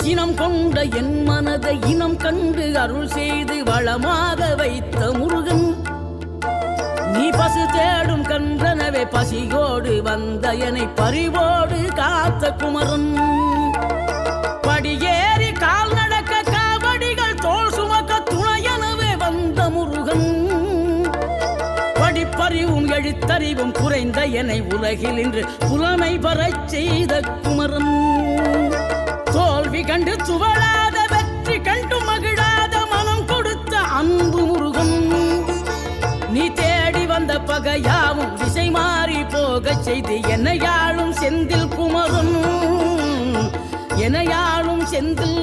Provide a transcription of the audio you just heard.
சினம் கொண்ட என் மனதை இனம் கண்டு அருள் செய்து வளமாக வைத்த முருகன், நீ பசு தேடும் கன்றனவே பசியோடு வந்த என்னை பறிவோடு காத்த குமரன், படியேறி கால் நடக்க காவடிகள் தோல் சுமக்க துணையனவே வந்த முருகன், படிப்பறிவும் எழுத்தறிவும் குறைந்த என்னை உலகில் இன்று புலமை பெறச் செய்த குமரன், தோல்வி கண்டு துவளாத வெற்றி கண்டு மகிழாத மனம் கொடுத்த அன்பு முருகன், நீ தேடி வந்த பகையாவும் திசை மாறி போகச் செய்து என்னையாளும் செந்தில் குமரன், என்னையாளும் செந்தில்